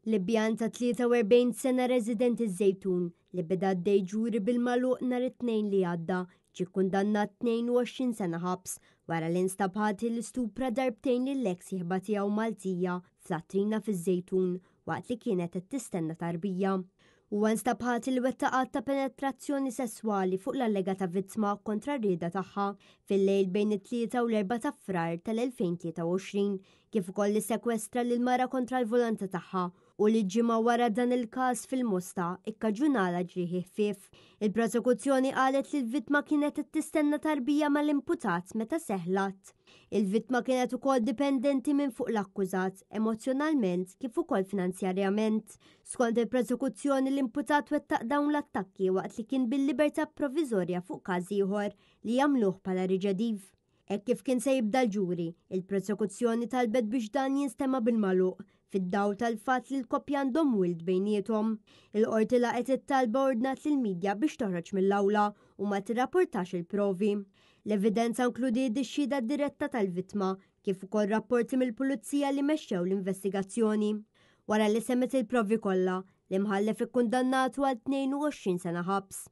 Libjan ta' 43 sena resident iż-Żejtun li beda d-dej ġuri bil-magħluq nhar it-tnejn li għadda ġie kkundannat 22 sena ħabs wara li nstab ħati l-istupra darbtejn lill-eks sieħba tiegħu Maltija f'Latrina fiż-Żejtun waqt li kienet qed tistenna tarbija. Huwa nstab ħati li wettaqat ta' penetrazzjoni sesswali fuq l-allegata vittma kontra r-rieda tagħha fil-lejl bejn it-3 u l-4 ta' Frar tal-2023 kif ukoll li sekwestra lil mara kontra l-volanta tagħha u li ġimgħa wara dan il-każ fil-Musta ikkaġunala ġrieħi ħfief. Il-prosekuzzjoni qalet li l-vittma kienet tistenna tarbija mal-imputat meta seħħlat. Il-vittma kienet ukoll dipendenti minn fuq l-akkużat emozjonalment kif ukoll finanzjarjament. Skont il-prosekuzzjoni l-imputat wettaq dawn l-attakki waqt li kien bil-libertà provviżorja fuq każ ieħor li jagħmluh bħala riġediv. Hekk kif kien se jibda l-ġuri, il-prosekuzzjoni talbet biex dan jinstema' bil-magħluq fid-dawl tal-fatt li l-koppja għandhom wild bejniethom. Il-qorti laqgħet it-talba ordnat lill-midja biex toħroġ mill-awla u ma tirrapportax il-provi. L-evidenza inkludiet ix-xhieda diretta tal-vittma kif ukoll rapporti mill-pulizija li mexxew l-investigazzjoni. Wara li semmet il-provi kollha, l-imħallef ikkundannatu għal 22 sena ħabs.